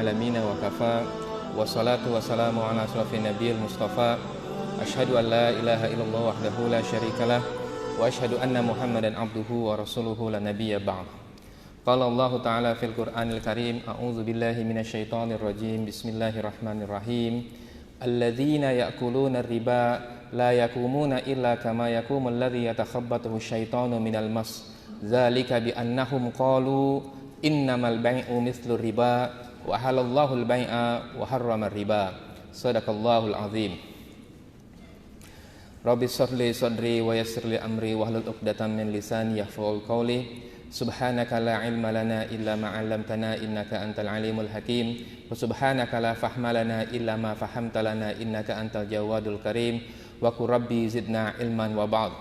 alamin wa kafa. Wassalatu wassalamu ala asrofin nabiyil mustafa. Asyhadu an la ilaha illallah wahdahu la syarikalah wa asyhadu anna Muhammadan abduhu wa rasuluhu la nabiyya ba'd. Qala Allah Ta'ala fil Qur'anil Karim, a'udzu billahi minasyaitonir rajim. Bismillahirrahmanirrahim. Alladzina ya'kuluna riba la yakumuna illa kama yakumul ladzi yatakhabbathu syaitanu minal mas. Dzalika bi annahum qalu innamal bai'u mithlu riba wa halallahu al-bai'a wa harrama riba. Shadaqallahul azim. Rabbi shrahli sadri wa yassir li amri wahlul 'uqdatam min lisani yafqahu qawli. Subhanaka la ilma lana illa ma 'allamtana innaka antal alimul hakim. Wa subhanaka la fahma lana illa ma fahamta lana innaka antal jawadul karim. Wa qur rabbi zidna ilman wa ba'd.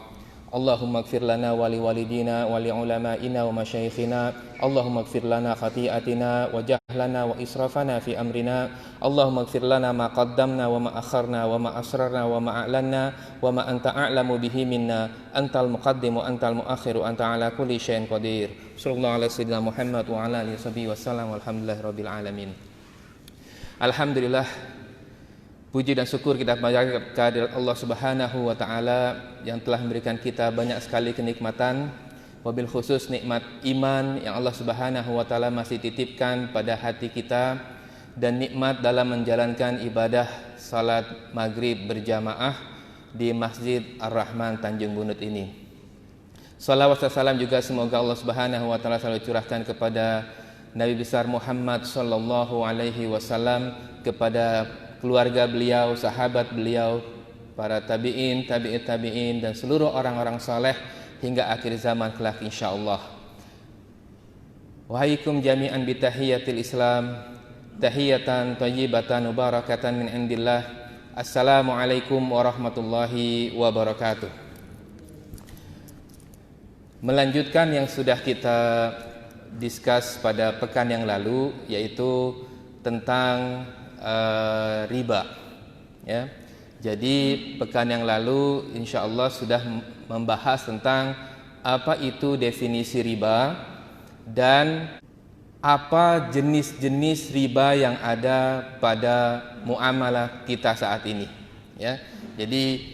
Allahumma ighfir lana wa li walidina wa li ulama'ina wa masyayikhina. Allahumma ighfir lana khati'atina wa jahlana wa israfana fi amrina. Allahumma ighfir lana ma qaddamna wa ma akharna wa ma asrarna wa ma a'lanna wa ma anta a'lamu bihi minna. Antal muqaddimu antal muakhiru anta ala kulli syai'in qadir. Sallallahu alaihi sayyidina Muhammad wa ala alihi wasallam. Walhamdulillahi rabbil alamin. Alhamdulillah, puji dan syukur kita panjatkan kehadirat Allah Subhanahu wa taala yang telah memberikan kita banyak sekali kenikmatan, wabil khusus nikmat iman yang Allah Subhanahu wa taala masih titipkan pada hati kita, dan nikmat dalam menjalankan ibadah salat maghrib berjamaah di Masjid Ar-Rahman Tanjung Bunut ini. Salawat dan salam juga semoga Allah Subhanahu wa taala selalu curahkan kepada Nabi besar Muhammad sallallahu alaihi wasallam, kepada keluarga beliau, sahabat beliau, para tabi'in, tabi'in dan seluruh orang-orang saleh hingga akhir zaman kelak insyaallah. Wahaikum jami'an bi tahiyatil Islam, tahiyatan thayyibatan mubarakatan min indillah. Assalamualaikum warahmatullahi wabarakatuh. Melanjutkan yang sudah kita discuss pada pekan yang lalu, yaitu tentang riba, ya. Jadi pekan yang lalu insyaallah sudah membahas tentang apa itu definisi riba dan apa jenis-jenis riba yang ada pada muamalah kita saat ini, ya. Jadi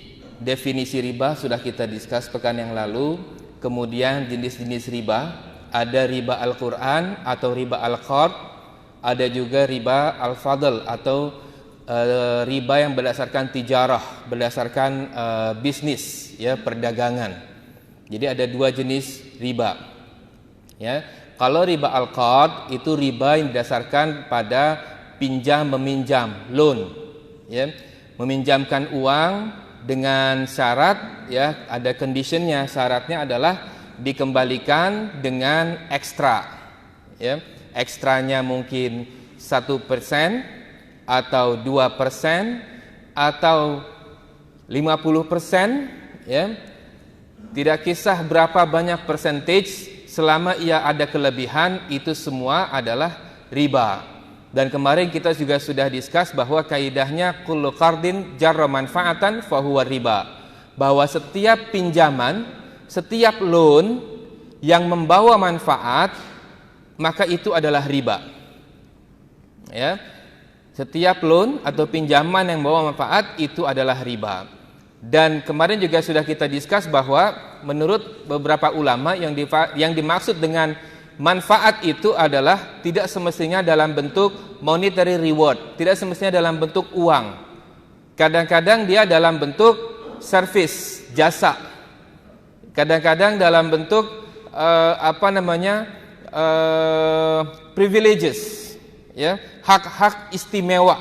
definisi riba sudah kita discuss pekan yang lalu. Kemudian jenis-jenis riba, ada riba Al-Quran atau riba Al-Qard, ada juga riba Al-Fadl atau riba yang berdasarkan tijarah, berdasarkan bisnis, ya, perdagangan. Jadi ada dua jenis riba, ya. Kalau riba Al-Qard itu riba yang didasarkan pada pinjam meminjam, loan, ya. Meminjamkan uang dengan syarat, ya, ada conditionnya. Syaratnya adalah dikembalikan dengan ekstra, ya. Ekstranya mungkin 1% atau 2% atau 50%, ya. Tidak kisah berapa banyak percentage, selama ia ada kelebihan, itu semua adalah riba. Dan kemarin kita juga sudah discuss bahwa kaidahnya kullu qardin jarra manfaatan fahuwa riba, bahwa setiap pinjaman, setiap loan yang membawa manfaat, maka itu adalah riba, ya. Setiap loan atau pinjaman yang membawa manfaat itu adalah riba. Dan kemarin juga sudah kita discuss bahwa menurut beberapa ulama yang dimaksud dengan manfaat itu adalah tidak semestinya dalam bentuk monetary reward, tidak semestinya dalam bentuk uang. Kadang-kadang dia dalam bentuk service, jasa. Kadang-kadang dalam bentuk privileges, ya, hak-hak istimewa,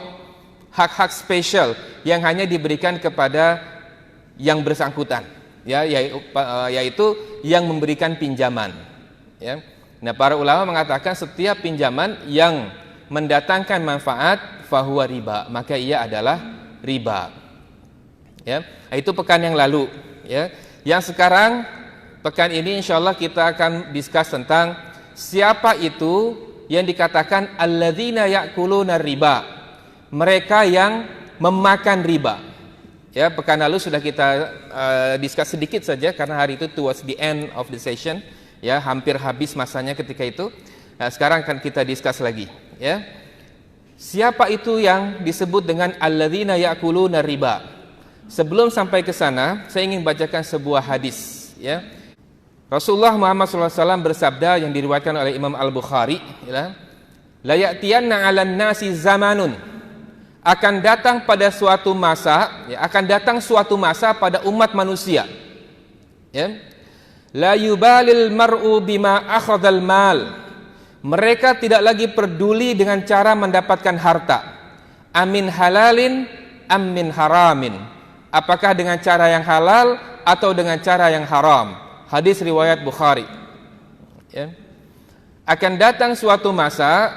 hak-hak spesial yang hanya diberikan kepada yang bersangkutan, ya, yaitu yang memberikan pinjaman, ya. Nah, para ulama mengatakan setiap pinjaman yang mendatangkan manfaat fahuwa riba, maka ia adalah riba, ya. Itu pekan yang lalu, ya. Yang sekarang pekan ini insyaallah kita akan discuss tentang siapa itu yang dikatakan alladzina ya'kuluna riba, mereka yang memakan riba. Ya, pekan lalu sudah kita discuss sedikit saja karena hari itu towards the end of the session, ya, hampir habis masanya ketika itu. Nah, sekarang akan kita discuss lagi, ya. Siapa itu yang disebut dengan alladzina ya'kuluna riba? Sebelum sampai ke sana, saya ingin bacakan sebuah hadis, ya. Rasulullah Muhammad SAW bersabda yang diriwayatkan oleh Imam Al-Bukhari, ya, la ya'tiyanna 'alan nasi zamanun, akan datang pada suatu masa, ya, akan datang suatu masa pada umat manusia, ya, la yubalil mar'u bima akhadhal mal, mereka tidak lagi peduli dengan cara mendapatkan harta, amin halalin amin haramin, apakah dengan cara yang halal atau dengan cara yang haram. Hadis riwayat Bukhari, ya. Akan datang suatu masa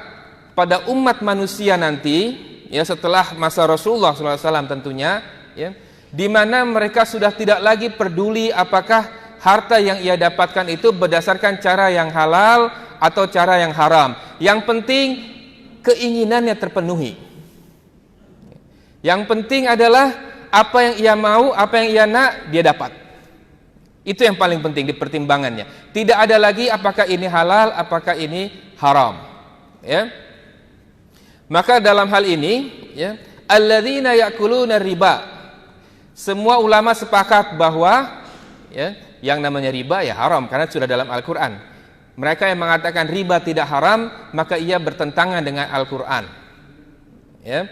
pada umat manusia nanti, ya, setelah masa Rasulullah SAW tentunya, ya, di mana mereka sudah tidak lagi peduli apakah harta yang ia dapatkan itu berdasarkan cara yang halal atau cara yang haram. Yang penting keinginannya terpenuhi. Yang penting adalah apa yang ia mau, apa yang ia nak, dia dapat. Itu yang paling penting di pertimbangannya. Tidak ada lagi apakah ini halal, apakah ini haram, ya. Maka dalam hal ini, ya, alladzina ya'kuluna riba, semua ulama sepakat bahwa, ya, yang namanya riba ya haram karena sudah dalam Al-Qur'an. Mereka yang mengatakan riba tidak haram, maka ia bertentangan dengan Al-Qur'an, ya.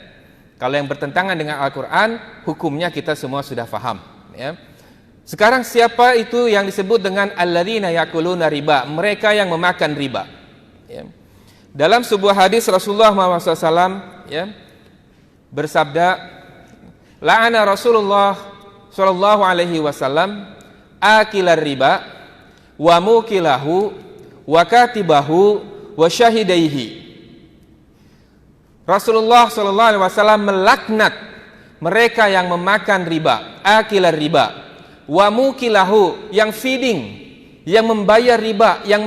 Kalau yang bertentangan dengan Al-Qur'an, hukumnya kita semua sudah faham, ya. Sekarang siapa itu yang disebut dengan alladzina ya'kuluna riba? Mereka yang memakan riba, ya. Dalam sebuah hadis Rasulullah SAW, ya, bersabda, la'ana Rasulullah sallallahu alaihi wasallam akilar riba wa mukilahu wa katibahu wa syahidaihi. Rasulullah sallallahu alaihi wasallam melaknat mereka yang memakan riba, akilar riba, wa mukilahu, yang feeding, yang membayar riba, yang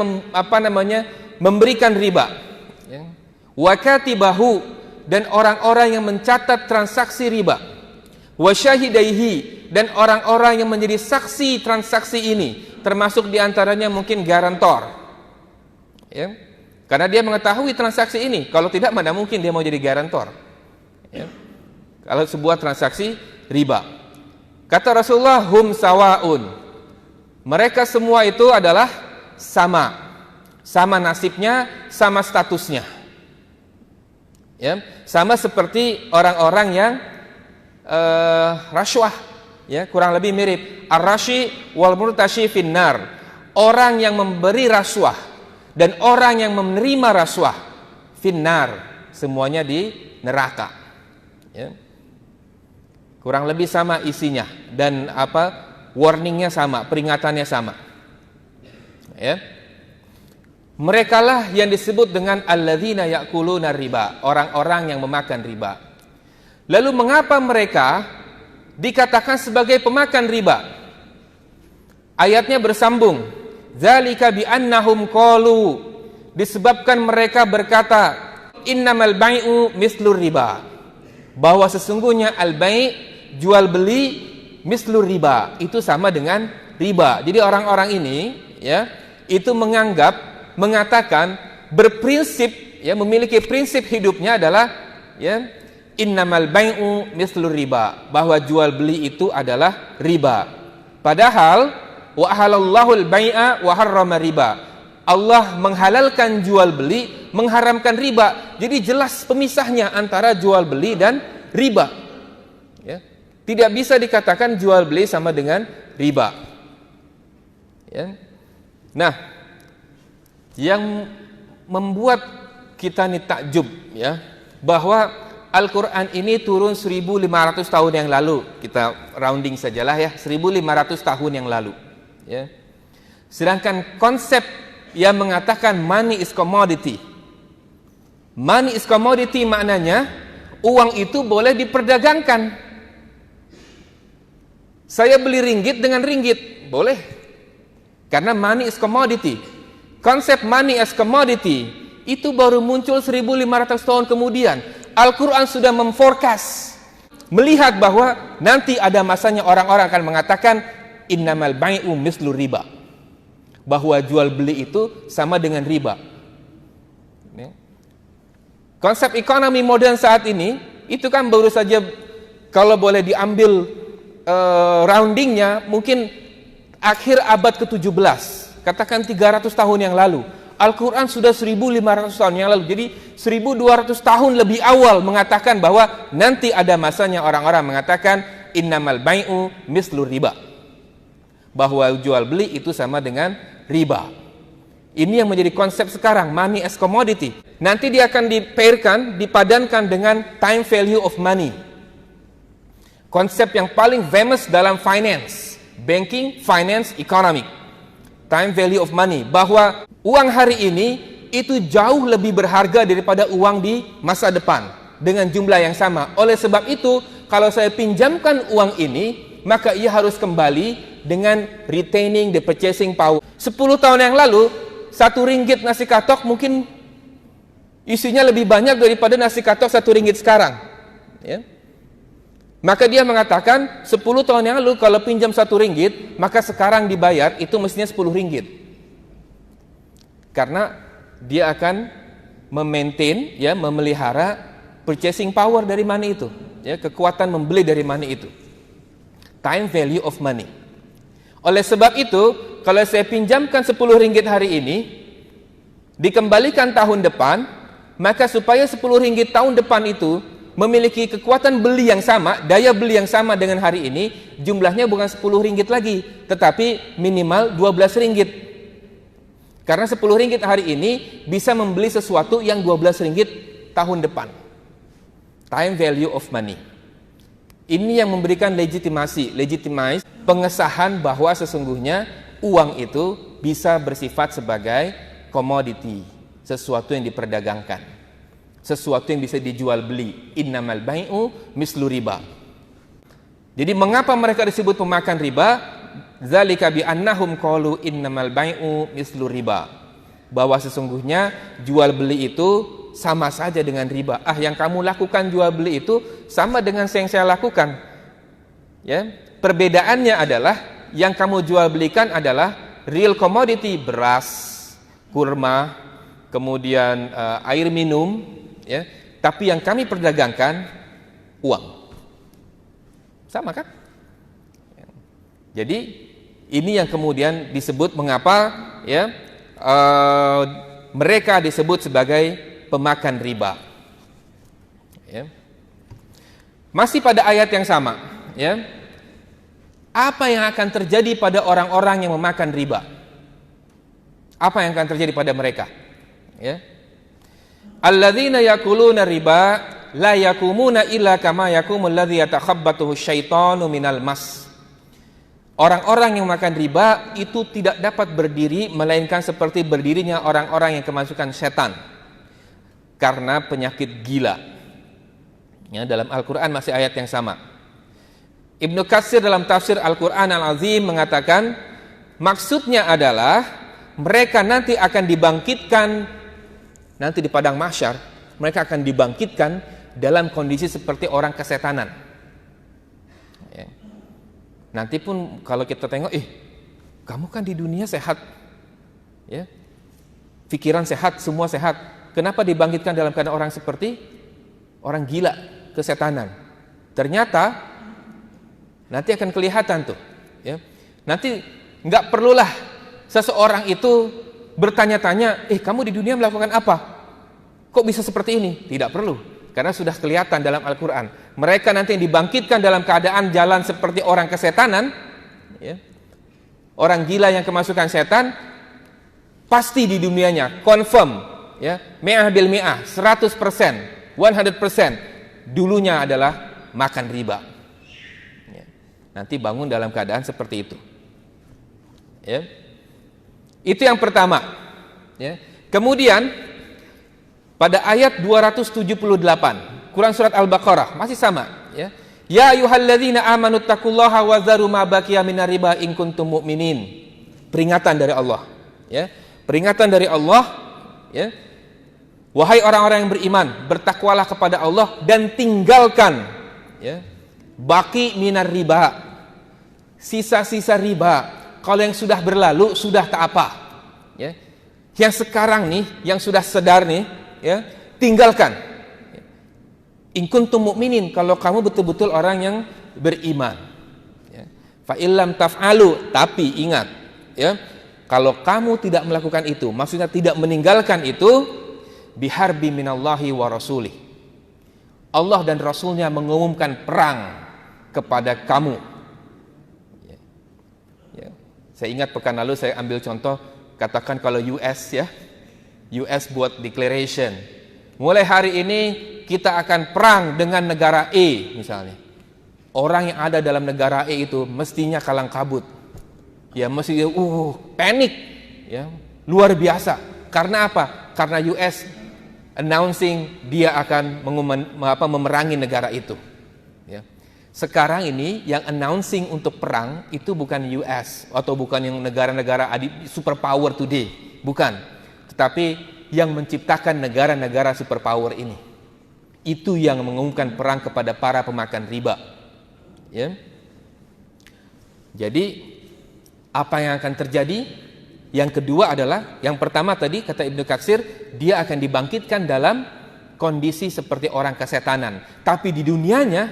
memberikan riba, ya. Wa katibahu, dan orang-orang yang mencatat transaksi riba, wa syahidaihi, dan orang-orang yang menjadi saksi transaksi ini, termasuk diantaranya mungkin garantor, ya, karena dia mengetahui transaksi ini. Kalau tidak, mana mungkin dia mau jadi garantor, ya, kalau sebuah transaksi riba. Kata Rasulullah, hum sawaun, mereka semua itu adalah sama nasibnya, sama statusnya, ya, sama seperti orang-orang yang rashwah, ya, kurang lebih mirip. Ar-rashi wal murtashi finnar, orang yang memberi rashwah dan orang yang menerima rashwah finnar, semuanya di neraka, ya. Kurang lebih sama isinya dan warningnya sama, peringatannya sama, ya. Merekalah yang disebut dengan alladzina ya'kuluna riba, orang-orang yang memakan riba. Lalu mengapa mereka dikatakan sebagai pemakan riba? Ayatnya bersambung, zalika bi annahum qalu, disebabkan mereka berkata, innamal bai'u mislur riba, bahwa sesungguhnya al-bai', jual beli, mislur riba, itu sama dengan riba. Jadi orang-orang ini, ya, itu mengatakan, berprinsip, ya, memiliki prinsip hidupnya adalah, ya, innamal bai'u mislur riba, bahwa jual beli itu adalah riba. Padahal wa ahalallahu al-bai'a wa harrama riba, Allah menghalalkan jual beli, mengharamkan riba. Jadi jelas pemisahnya antara jual beli dan riba, ya. Tidak bisa dikatakan jual beli sama dengan riba, ya. Nah, yang membuat kita ini takjub, ya, bahwa Al-Quran ini turun 1500 tahun yang lalu. Kita rounding sajalah, ya, 1500 tahun yang lalu, ya. Sedangkan konsep yang mengatakan money is commodity, money is commodity maknanya uang itu boleh diperdagangkan. Saya beli ringgit dengan ringgit, boleh, karena money is commodity. Konsep money as commodity itu baru muncul 1500 tahun kemudian. Al-Quran sudah memforecast, melihat bahwa nanti ada masanya orang-orang akan mengatakan innamal bai'u mislu riba, bahwa jual beli itu sama dengan riba. Konsep ekonomi modern saat ini itu kan baru saja, kalau boleh diambil roundingnya, mungkin akhir abad ke-17, katakan 300 tahun yang lalu. Al-Quran sudah 1500 tahun yang lalu, jadi 1200 tahun lebih awal mengatakan bahwa nanti ada masanya orang-orang mengatakan innamal bai'u mislu riba, bahwa jual beli itu sama dengan riba. Ini yang menjadi konsep sekarang, money as commodity. Nanti dia akan dipadankan dengan time value of money, konsep yang paling famous dalam finance, banking, finance, economic. Time value of money, bahwa uang hari ini itu jauh lebih berharga daripada uang di masa depan dengan jumlah yang sama. Oleh sebab itu, kalau saya pinjamkan uang ini, maka ia harus kembali dengan retaining the purchasing power. 10 tahun yang lalu, 1 ringgit nasi katok mungkin isinya lebih banyak daripada nasi katok 1 ringgit sekarang, ya. Maka dia mengatakan 10 tahun yang lalu kalau pinjam 1 ringgit, maka sekarang dibayar itu mestinya 10 ringgit. Karena dia akan memaintain, ya, memelihara purchasing power dari money itu, ya, kekuatan membeli dari money itu. Time value of money. Oleh sebab itu, kalau saya pinjamkan 10 ringgit hari ini, dikembalikan tahun depan, maka supaya 10 ringgit tahun depan itu memiliki kekuatan beli yang sama, daya beli yang sama dengan hari ini, jumlahnya bukan 10 ringgit lagi, tetapi minimal 12 ringgit. Karena 10 ringgit hari ini bisa membeli sesuatu yang 12 ringgit tahun depan. Time value of money. Ini yang memberikan legitimize, pengesahan bahwa sesungguhnya uang itu bisa bersifat sebagai komoditi, sesuatu yang diperdagangkan, sesuatu yang bisa dijual beli. Innamal bai'u mislu riba. Jadi mengapa mereka disebut pemakan riba? Zalika bi annahum qalu innamal bai'u mislu riba, bahwa sesungguhnya jual beli itu sama saja dengan riba. Yang kamu lakukan jual beli itu sama dengan yang saya lakukan, ya. Perbedaannya adalah yang kamu jual belikan adalah real commodity, beras, kurma, kemudian air minum, ya, tapi yang kami perdagangkan uang. Sama kan? Jadi ini yang kemudian disebut mengapa, ya, mereka disebut sebagai pemakan riba, ya. Masih pada ayat yang sama, ya. Apa yang akan terjadi pada orang-orang yang memakan riba? Apa yang akan terjadi pada mereka? Ya. Alladzina yakuluna riba la yakumuna illa kama yakumul ladzi yatakhabbathu syaitanu minal mas. Orang-orang yang makan riba itu tidak dapat berdiri melainkan seperti berdirinya orang-orang yang kemasukan setan karena penyakit gila. Ya, dalam Al-Qur'an masih ayat yang sama. Ibnu Katsir dalam tafsir Al-Qur'an Al-Azim mengatakan maksudnya adalah mereka nanti akan dibangkitkan, nanti di padang mahsyar mereka akan dibangkitkan dalam kondisi seperti orang kesetanan, ya. Nanti pun kalau kita tengok, kamu kan di dunia sehat, ya, pikiran sehat, semua sehat, kenapa dibangkitkan dalam keadaan orang seperti orang gila, kesetanan? Ternyata nanti akan kelihatan tuh, ya. Nanti nggak perlulah seseorang itu bertanya-tanya, kamu di dunia melakukan apa? Kok bisa seperti ini? Tidak perlu, karena sudah kelihatan dalam Al-Quran. Mereka nanti yang dibangkitkan dalam keadaan jalan seperti orang kesetanan, ya. Orang gila yang kemasukan setan, pasti di dunianya, confirm, ya, mi'ah bil mi'ah, 100%, 100%, dulunya adalah makan riba. Nanti bangun dalam keadaan seperti itu, ya. Itu yang pertama, ya. Kemudian pada ayat 278 Quran surat Al-Baqarah masih sama, ya. Ya ayyuhalladzina amanu taqullaha wa dzaru ma baqiya minar riba in kuntum mu'minin. Peringatan dari Allah, ya. Peringatan dari Allah, ya. Wahai orang-orang yang beriman, bertakwalah kepada Allah dan tinggalkan, ya, baqi minar riba, sisa-sisa riba. Kalau yang sudah berlalu sudah tak apa, ya. Yang sekarang nih, yang sudah sedar nih, ya, tinggalkan. In kuntum mu'minin, kalau kamu betul-betul orang yang beriman. Ya. Fa illam taf'alu, tapi ingat, ya, kalau kamu tidak melakukan itu, maksudnya tidak meninggalkan itu, biharbi minallahi wa rasulih. Allah dan Rasulnya mengumumkan perang kepada kamu. Ya. Ya. Saya ingat pekan lalu saya ambil contoh, katakan kalau US, ya, US buat declaration, mulai hari ini kita akan perang dengan negara E misalnya. Orang yang ada dalam negara E itu mestinya kalang kabut. Ya, mesti panik, ya, luar biasa. Karena apa? Karena US announcing dia akan memerangi negara itu. Ya. Sekarang ini yang announcing untuk perang itu bukan US atau bukan yang negara-negara superpower today, bukan. Tetapi yang menciptakan negara-negara superpower ini. Itu yang mengumumkan perang kepada para pemakan riba. Ya. Jadi apa yang akan terjadi? Yang kedua adalah, yang pertama tadi kata Ibnu Katsir, dia akan dibangkitkan dalam kondisi seperti orang kesetanan. Tapi di dunianya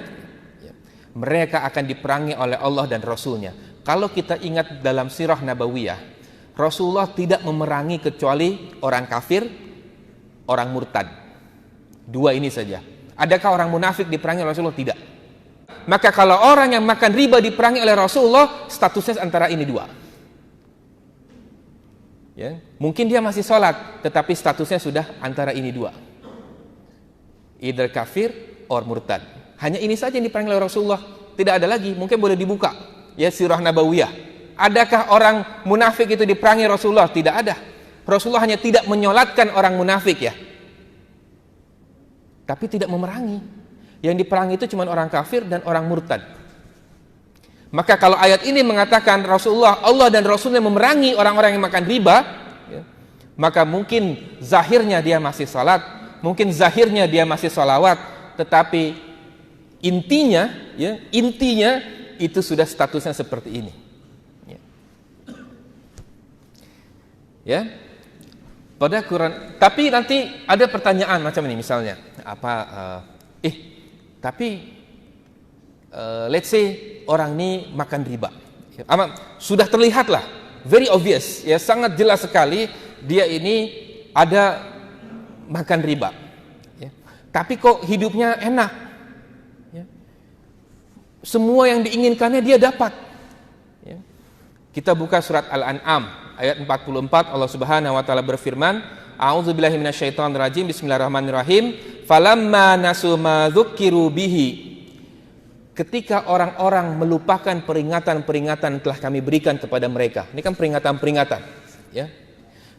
mereka akan diperangi oleh Allah dan Rasulnya. Kalau kita ingat dalam sirah Nabawiyah, Rasulullah tidak memerangi kecuali orang kafir, orang murtad. Dua ini saja. Adakah orang munafik diperangi oleh Rasulullah? Tidak. Maka kalau orang yang makan riba diperangi oleh Rasulullah, statusnya antara ini dua. Ya, mungkin dia masih sholat, tetapi statusnya sudah antara ini dua. Either kafir or murtad. Hanya ini saja yang diperangi oleh Rasulullah. Tidak ada lagi. Mungkin boleh dibuka, ya, sirah Nabawiyah. Adakah orang munafik itu diperangi Rasulullah? Tidak ada. Rasulullah hanya tidak menyolatkan orang munafik, ya, tapi tidak memerangi. Yang diperangi itu cuma orang kafir dan orang murtad. Maka kalau ayat ini mengatakan Rasulullah, Allah dan Rasulnya memerangi orang-orang yang makan riba, ya, maka mungkin zahirnya dia masih salat, mungkin zahirnya dia masih salawat, tetapi intinya, ya, intinya itu sudah statusnya seperti ini. Ya. Ya. Pada Quran, tapi nanti ada pertanyaan macam ini misalnya, let's say orang ini makan riba. Sudah terlihat lah, very obvious, ya, sangat jelas sekali dia ini ada makan riba. Ya. Tapi kok hidupnya enak? Ya. Semua yang diinginkannya dia dapat. Ya. Kita buka surat Al-An'am ayat 44, Allah Subhanahu wa taala berfirman, A'udzubillahi minasyaitonirrajim, bismillahirrahmanirrahim. Falamma nasu ma dzukiru bihi. Ketika orang-orang melupakan peringatan-peringatan telah kami berikan kepada mereka. Ini kan peringatan-peringatan, ya.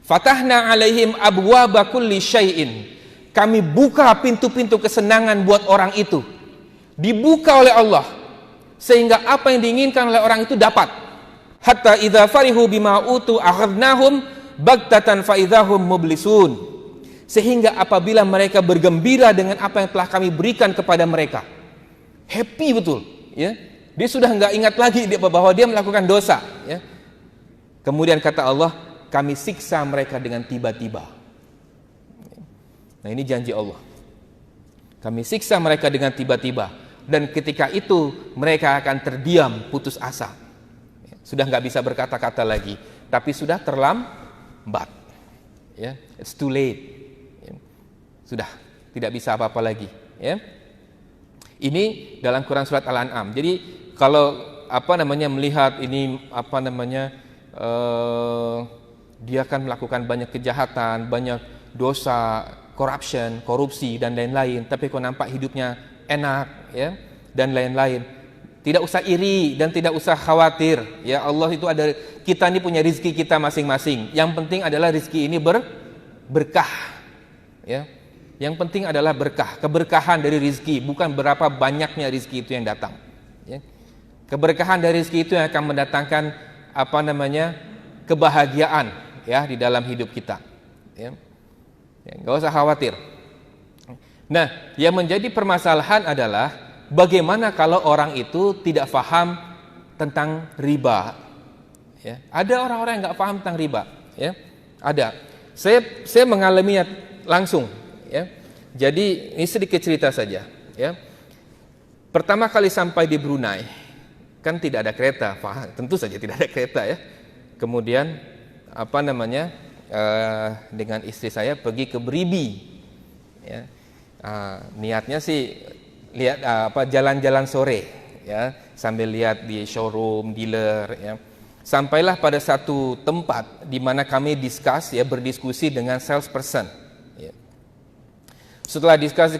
Fatahna alaihim abwaba kulli syai'in. Kami buka pintu-pintu kesenangan buat orang itu. Dibuka oleh Allah sehingga apa yang diinginkan oleh orang itu dapat. Hatta idza farihu bima utu akhadnahum baghtatan fa idzahum mublisun. Sehingga apabila mereka bergembira dengan apa yang telah kami berikan kepada mereka, happy betul, ya. Dia sudah enggak ingat lagi bahwa dia melakukan dosa, ya. Kemudian kata Allah, kami siksa mereka dengan tiba-tiba. Nah, ini janji Allah. Kami siksa mereka dengan tiba-tiba, dan ketika itu mereka akan terdiam, putus asa. Sudah enggak bisa berkata-kata lagi, tapi sudah terlambat. Ya, it's too late. Ya. Sudah tidak bisa apa-apa lagi, ya. Ini dalam Quran surat Al-An'am. Jadi kalau melihat ini dia akan melakukan banyak kejahatan, banyak dosa, corruption, korupsi dan lain-lain, tapi kok nampak hidupnya enak, ya, dan lain-lain. Tidak usah iri dan tidak usah khawatir, ya. Allah itu ada, kita ini punya rizki kita masing-masing. Yang penting adalah rizki ini berkah, ya. Yang penting adalah berkah, keberkahan dari rizki, bukan berapa banyaknya rizki itu yang datang, ya. Keberkahan dari rizki itu yang akan mendatangkan kebahagiaan, ya, di dalam hidup kita, ya. Nggak usah khawatir. Nah, yang menjadi permasalahan adalah bagaimana kalau orang itu tidak paham tentang riba, ya. Ada orang-orang yang nggak paham tentang riba, ya. Ada. Saya mengalaminya langsung, ya. Jadi ini sedikit cerita saja. ya. Pertama kali sampai di Brunei, kan tidak ada kereta, tentu saja tidak ada kereta ya. Kemudian dengan istri saya pergi ke Beribi, ya. Niatnya sih lihat jalan-jalan sore, ya, sambil lihat di showroom, dealer, ya. Sampailah pada satu tempat di mana kami berdiskusi dengan salesperson. Ya. Setelah discuss,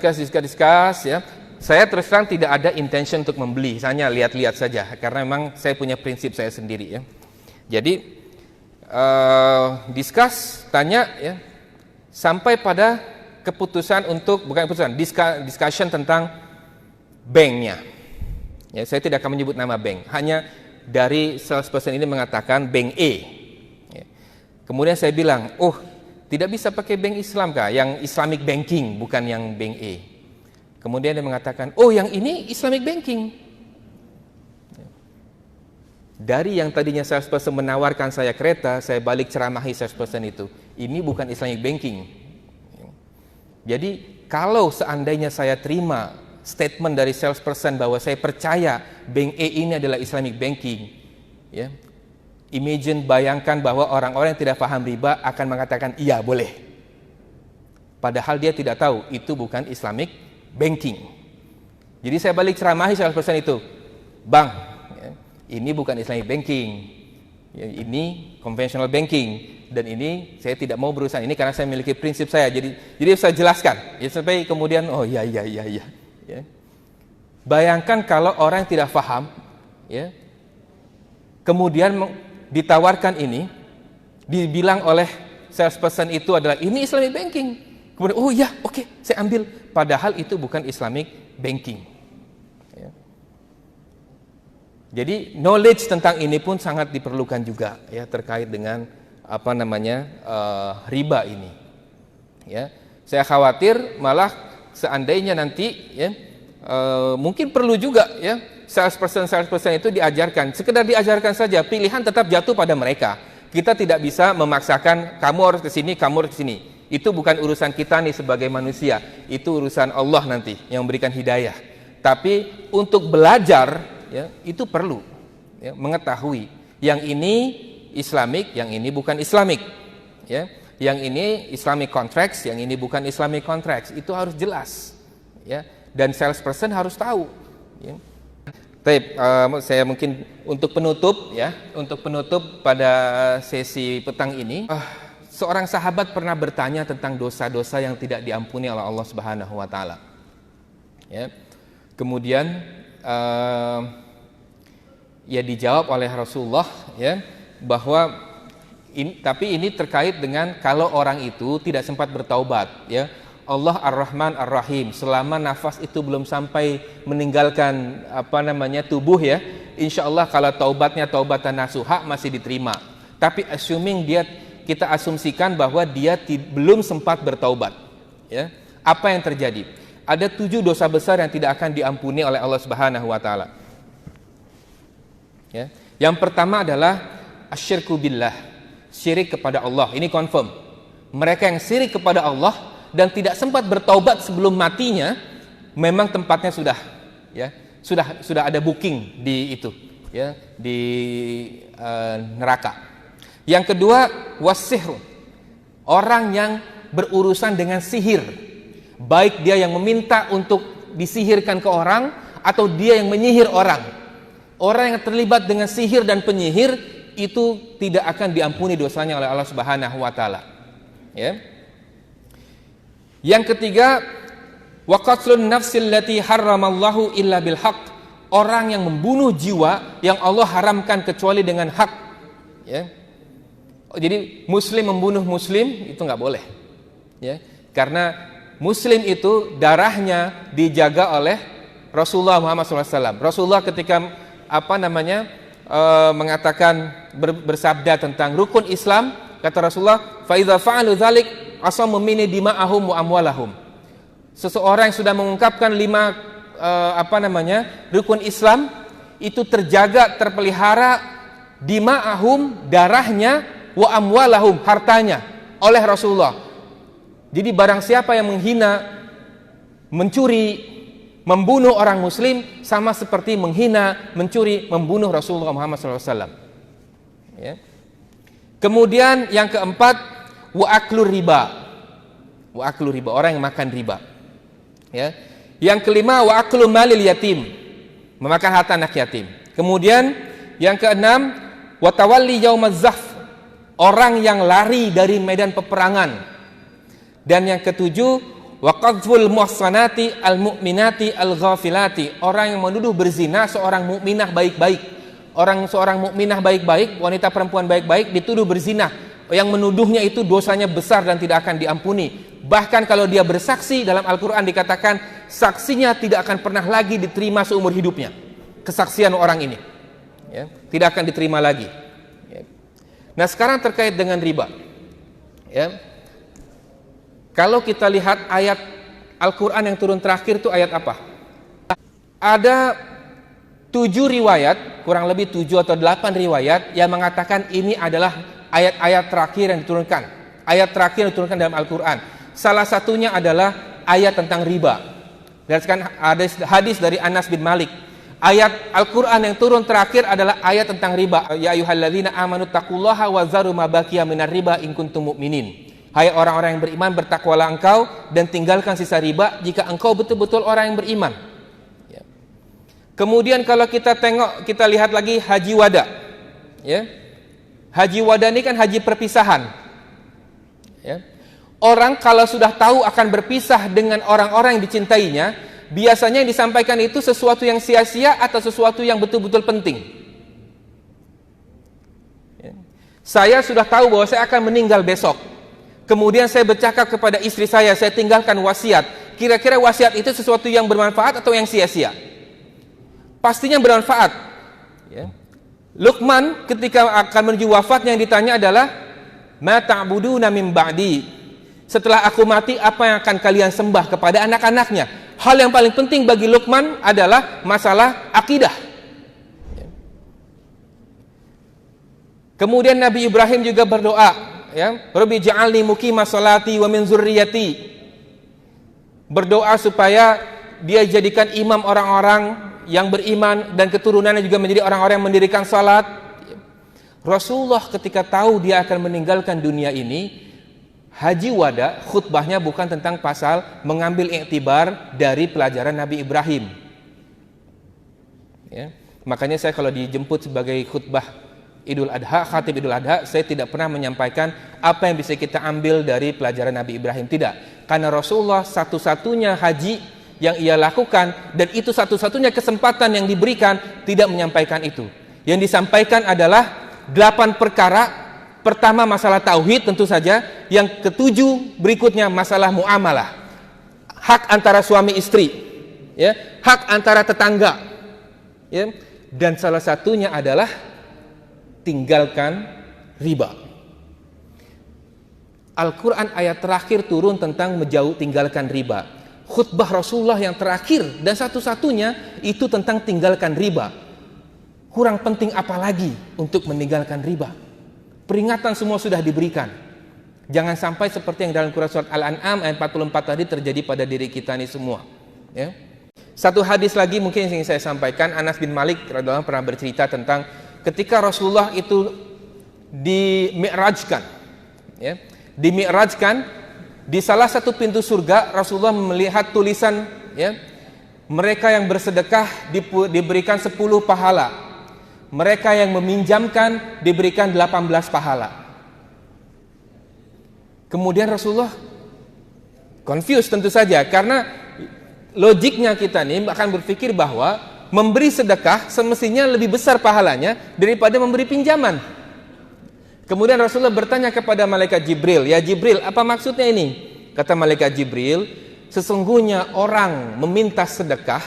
ya, saya terus terang tidak ada intention untuk membeli, hanya lihat-lihat saja, karena memang saya punya prinsip saya sendiri, ya. Jadi discuss, tanya, ya, sampai pada discussion tentang banknya. Ya, saya tidak akan menyebut nama bank, hanya dari salesperson ini mengatakan bank E. Ya. Kemudian saya bilang, tidak bisa pakai bank Islam kah? Yang Islamic banking, bukan yang bank E. Kemudian dia mengatakan, yang ini Islamic banking. Ya. Dari yang tadinya salesperson menawarkan saya kereta, saya balik ceramahi salesperson itu, ini bukan Islamic banking. Ya. Jadi kalau seandainya saya terima statement dari salesperson bahwa saya percaya bank E ini adalah Islamic banking, ya, bayangkan bahwa orang-orang yang tidak paham riba akan mengatakan iya boleh, padahal dia tidak tahu itu bukan Islamic banking. Jadi saya balik ceramahi salesperson itu, bang, ya, ini bukan Islamic banking, ya, ini conventional banking, dan ini saya tidak mau berurusan ini karena saya memiliki prinsip saya. Jadi saya jelaskan, ya, sampai kemudian iya. Ya. Bayangkan kalau orang yang tidak paham, ya, kemudian ditawarkan ini, dibilang oleh salesperson itu adalah ini Islamic banking. Kemudian saya ambil, padahal itu bukan Islamic banking. Ya. Jadi knowledge tentang ini pun sangat diperlukan juga, ya, terkait dengan riba ini. Ya, saya khawatir malah seandainya nanti, ya, mungkin perlu juga, ya, salesperson itu sekedar diajarkan saja, pilihan tetap jatuh pada mereka. Kita tidak bisa memaksakan kamu harus ke sini, kamu harus ke sini. Itu bukan urusan kita nih sebagai manusia, itu urusan Allah nanti yang memberikan hidayah. Tapi untuk belajar, ya, itu perlu, ya, mengetahui yang ini Islamic, yang ini bukan Islamic, ya. Yang ini Islamic contracts, yang ini bukan Islamic contracts, itu harus jelas, ya, dan salesperson harus tahu, ya. Saya mungkin untuk penutup pada sesi petang ini, seorang sahabat pernah bertanya tentang dosa-dosa yang tidak diampuni oleh Allah Subhanahu wa taala. Ya. Kemudian dijawab oleh Rasulullah, ya, bahwa tapi ini terkait dengan kalau orang itu tidak sempat bertaubat, ya. Allah Ar-Rahman Ar-Rahim, selama nafas itu belum sampai meninggalkan tubuh, ya, insya Allah kalau taubatnya taubatan nasuha masih diterima. Tapi kita asumsikan bahwa dia belum sempat bertaubat, ya. Apa yang terjadi? Ada 7 dosa besar yang tidak akan diampuni oleh Allah Subhanahu wa taala. Ya. Yang pertama adalah asyirku billah, syirik kepada Allah. Ini confirm. Mereka yang syirik kepada Allah dan tidak sempat bertaubat sebelum matinya, memang tempatnya sudah ada booking di itu, ya, di neraka. Yang kedua, wasihr, orang yang berurusan dengan sihir, baik dia yang meminta untuk disihirkan ke orang atau dia yang menyihir orang. Orang yang terlibat dengan sihir dan penyihir itu tidak akan diampuni dosanya oleh Allah Subhanahu wa taala. Ya. Yang ketiga, wa qatlun nafsil lati harramallahu illa bil haqq, orang yang membunuh jiwa yang Allah haramkan kecuali dengan hak. Ya. Jadi muslim membunuh muslim itu nggak boleh. Ya. Karena muslim itu darahnya dijaga oleh Rasulullah Muhammad SAW. Rasulullah ketika mengatakan bersabda tentang rukun Islam, kata Rasulullah, fa idza fa'alu dzalik asamu minni dima'ahum wa amwalahum. Seseorang yang sudah mengungkapkan 5 rukun Islam itu terjaga, terpelihara dima'ahum, darahnya, wa amwalahum, hartanya, oleh Rasulullah. Jadi barang siapa yang menghina, mencuri, Membunuh orang muslim sama seperti menghina, mencuri, membunuh Rasulullah Muhammad SAW. Ya. Kemudian yang keempat, wa aklu riba. Wa aklu riba, orang yang makan riba. Ya. Yang kelima, wa aklu malil yatim, memakan harta anak yatim. Kemudian yang keenam, wa tawalli yaumaz zahf, orang yang lari dari medan peperangan. Dan yang ketujuh, wa qadhful muhsanati al-mu'minati al-ghafilati, orang yang menuduh berzina seorang mukminah baik-baik. Seorang mukminah baik-baik, wanita perempuan baik-baik dituduh berzina. Yang menuduhnya itu dosanya besar dan tidak akan diampuni. Bahkan kalau dia bersaksi, dalam Al-Qur'an dikatakan saksinya tidak akan pernah lagi diterima seumur hidupnya. Kesaksian orang ini, ya, tidak akan diterima lagi. Ya. Nah, sekarang terkait dengan riba. Ya. Kalau kita lihat ayat Al-Quran yang turun terakhir itu ayat apa? Ada 7 riwayat, kurang lebih 7 atau 8 riwayat yang mengatakan ini adalah ayat-ayat terakhir yang diturunkan. Ayat terakhir yang diturunkan dalam Al-Quran. Salah satunya adalah ayat tentang riba. Berdasarkan hadis dari Anas bin Malik. Ayat Al-Quran yang turun terakhir adalah ayat tentang riba. Ya ayyuhalladzina amanu taqullaha wa zaru ma baqiya minar riba in kuntum mu'minin. Hai orang-orang yang beriman, bertakwalah engkau dan tinggalkan sisa riba jika engkau betul-betul orang yang beriman. Ya. Kemudian kalau kita lihat lagi haji wada. Ya. Haji wada ini kan haji perpisahan. Ya. Orang kalau sudah tahu akan berpisah dengan orang-orang yang dicintainya, biasanya yang disampaikan itu sesuatu yang sia-sia atau sesuatu yang betul-betul penting. Ya. Saya sudah tahu bahwa saya akan meninggal besok. Kemudian saya bercakap kepada istri saya tinggalkan wasiat. Kira-kira wasiat itu sesuatu yang bermanfaat atau yang sia-sia? Pastinya bermanfaat. Ya. Luqman ketika akan menuju wafatnya yang ditanya adalah, ma ta'buduna min ba'di. Setelah aku mati, apa yang akan kalian sembah kepada anak-anaknya? Hal yang paling penting bagi Luqman adalah masalah akidah. Ya. Kemudian Nabi Ibrahim juga berdoa. Ya, Rabbi ja'alni muqima sholati wa min zurriyati. Berdoa supaya dia jadikan imam orang-orang yang beriman dan keturunannya juga menjadi orang-orang yang mendirikan salat. Rasulullah ketika tahu dia akan meninggalkan dunia ini, haji wada khutbahnya bukan tentang pasal mengambil iktibar dari pelajaran Nabi Ibrahim. Ya, makanya saya kalau dijemput sebagai khutbah Idul Adha, khatib Idul Adha, saya tidak pernah menyampaikan apa yang bisa kita ambil dari pelajaran Nabi Ibrahim. Tidak, karena Rasulullah satu-satunya haji yang ia lakukan, dan itu satu-satunya kesempatan yang diberikan, tidak menyampaikan itu. Yang disampaikan adalah 8 perkara. Pertama masalah tauhid tentu saja. Yang ketujuh berikutnya masalah muamalah, hak antara suami istri, ya, hak antara tetangga, ya, dan salah satunya adalah tinggalkan riba. Al-Quran ayat terakhir turun tentang tinggalkan riba. Khutbah Rasulullah yang terakhir dan satu-satunya itu tentang tinggalkan riba. Kurang penting apa lagi untuk meninggalkan riba? Peringatan semua sudah diberikan. Jangan sampai seperti yang dalam Quran surat Al-An'am ayat 44 tadi terjadi pada diri kita ini semua. Ya. Satu hadis lagi mungkin yang ingin saya sampaikan. Anas bin Malik radhiyallahu anhu pernah bercerita tentang ketika Rasulullah itu dimi'rajkan, ya, di salah satu pintu surga Rasulullah melihat tulisan, ya, mereka yang bersedekah diberikan 10 pahala, mereka yang meminjamkan diberikan 18 pahala. Kemudian Rasulullah confused tentu saja, karena logiknya kita nih akan berpikir bahwa memberi sedekah semestinya lebih besar pahalanya daripada memberi pinjaman. Kemudian Rasulullah bertanya kepada malaikat Jibril, ya Jibril, apa maksudnya ini? Kata malaikat Jibril, sesungguhnya orang meminta sedekah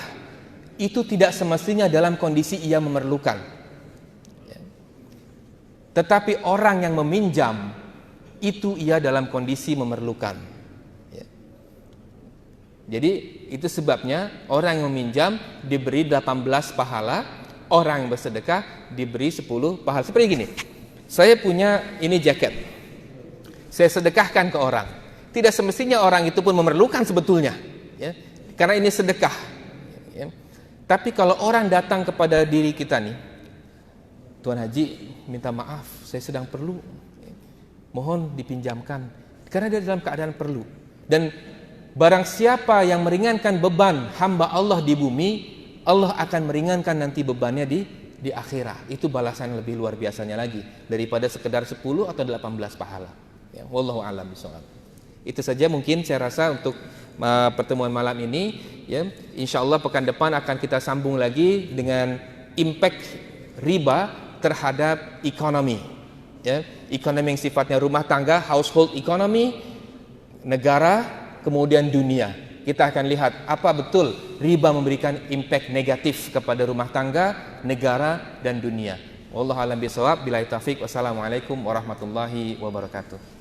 itu tidak semestinya dalam kondisi ia memerlukan. Tetapi orang yang meminjam itu ia dalam kondisi memerlukan. Jadi itu sebabnya orang yang meminjam diberi 18 pahala, orang yang bersedekah diberi 10 pahala. Seperti gini, saya punya ini jaket, saya sedekahkan ke orang. Tidak semestinya orang itu pun memerlukan sebetulnya, ya, karena ini sedekah. Tapi kalau orang datang kepada diri kita nih, Tuan Haji minta maaf, saya sedang perlu, mohon dipinjamkan, karena dia dalam keadaan perlu. Dan barang siapa yang meringankan beban hamba Allah di bumi, Allah akan meringankan nanti bebannya di akhirat. Itu balasan lebih luar biasanya lagi daripada sekedar 10 atau 18 pahala. Ya, wallahu a'lam bishawab. Itu saja mungkin saya rasa untuk pertemuan malam ini. Ya, insyaallah pekan depan akan kita sambung lagi dengan impact riba terhadap ekonomi. Ya, ekonomi yang sifatnya rumah tangga, household economy, negara, kemudian dunia. Kita akan lihat apa betul riba memberikan impact negatif kepada rumah tangga, negara, dan dunia. Wallahu a'lam bishawab. Billahi taufik. Wassalamualaikum warahmatullahi wabarakatuh.